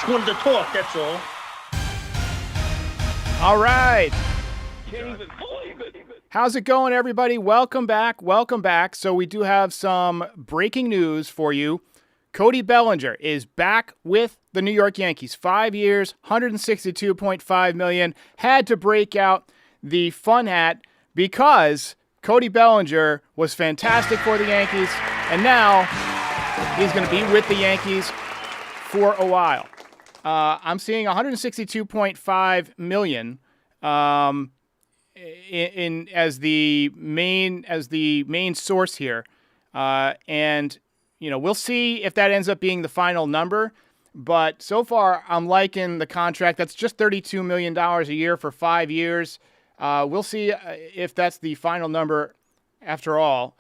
Just wanted to talk, that's all. All right. Can't even believe it. How's it going, everybody? Welcome back. Welcome back. So we do have some breaking news for you. Cody Bellinger is back with the New York Yankees. 5 years, $162.5 million. Had to break out the fun hat because Cody Bellinger was fantastic for the Yankees, and now he's going to be with the Yankees for a while. I'm seeing $162.5 million in as the main source here, and we'll see if that ends up being the final number. But so far, I'm liking the contract. That's just $32 million a year for 5 years. We'll see if that's the final number after all.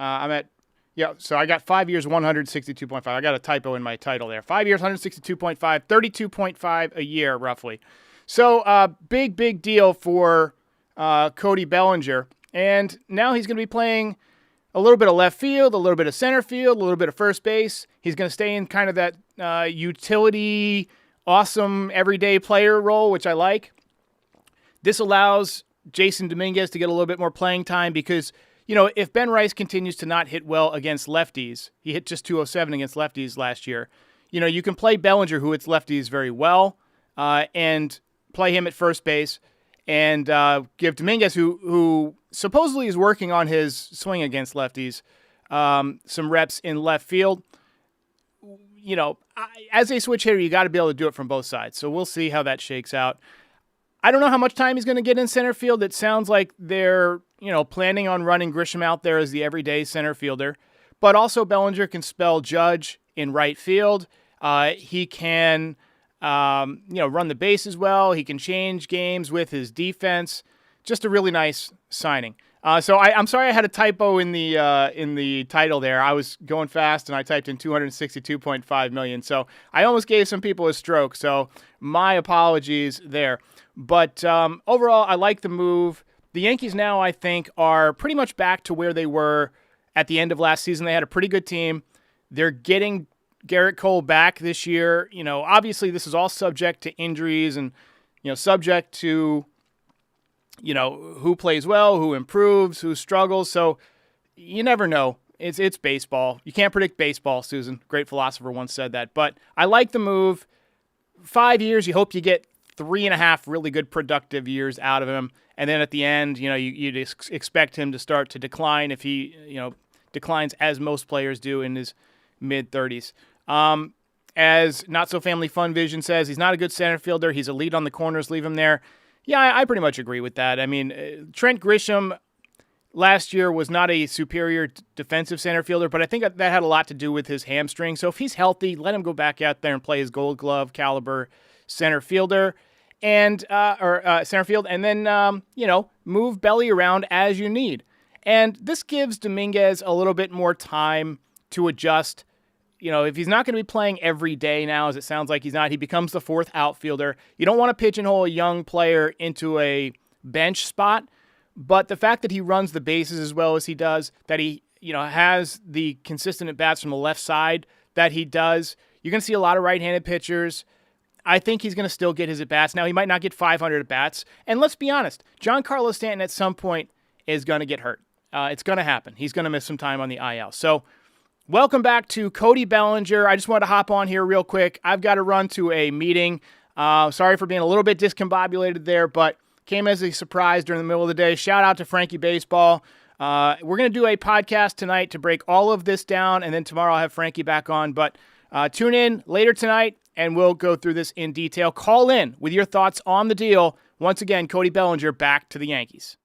So I got 5 years, 162.5. I got a typo in my title there. 5 years, 162.5, 32.5 a year, roughly. So big deal for Cody Bellinger. And now he's going to be playing a little bit of left field, a little bit of center field, a little bit of first base. He's going to stay in kind of that utility, awesome, everyday player role, which I like. This allows Jason Dominguez to get a little bit more playing time because, if Ben Rice continues to not hit well against lefties, he hit just 207 against lefties last year, you can play Bellinger, who hits lefties very well, and play him at first base, and give Dominguez, who supposedly is working on his swing against lefties, some reps in left field. As a switch hitter, you got to be able to do it from both sides. So we'll see how that shakes out. I don't know how much time he's going to get in center field. It sounds like they're, planning on running Grisham out there as the everyday center fielder. But also Bellinger can spell Judge in right field. He can, run the bases well. He can change games with his defense. Just a really nice signing. So I'm sorry I had a typo in the title there. I was going fast and I typed in $262.5 million. So I almost gave some people a stroke. So my apologies there. But overall, I like the move. The Yankees now, I think, are pretty much back to where they were at the end of last season. They had a pretty good team. They're getting Garrett Cole back this year. Obviously this is all subject to injuries and, subject to, who plays well, who improves, who struggles. So you never know. It's baseball. You can't predict baseball, Susan. Great philosopher once said that. But I like the move. 5 years, you hope you get 3.5 really good productive years out of him. And then at the end, you'd expect him to start to decline if he, declines as most players do in his mid-30s. As Not So Family Fun Vision says, he's not a good center fielder. He's a lead on the corners. Leave him there. Yeah, I pretty much agree with that. I mean, Trent Grisham last year was not a superior defensive center fielder, but I think that had a lot to do with his hamstring. So if he's healthy, let him go back out there and play his Gold Glove caliber center fielder and center field, and then move Belly around as you need. And this gives Dominguez a little bit more time to adjust. If he's not going to be playing every day now, as it sounds like he's not, he becomes the fourth outfielder. You don't want to pigeonhole a young player into a bench spot, but the fact that he runs the bases as well as he does, that he, has the consistent at-bats from the left side that he does, you're going to see a lot of right-handed pitchers. I think he's going to still get his at-bats. Now, he might not get 500 at-bats. And let's be honest, Giancarlo Stanton at some point is going to get hurt. It's going to happen. He's going to miss some time on the IL. So, welcome back to Cody Bellinger. I just wanted to hop on here real quick. I've got to run to a meeting. Sorry for being a little bit discombobulated there, but came as a surprise during the middle of the day. Shout out to Frankie Baseball. We're going to do a podcast tonight to break all of this down, and then tomorrow I'll have Frankie back on. But tune in later tonight, and we'll go through this in detail. Call in with your thoughts on the deal. Once again, Cody Bellinger back to the Yankees.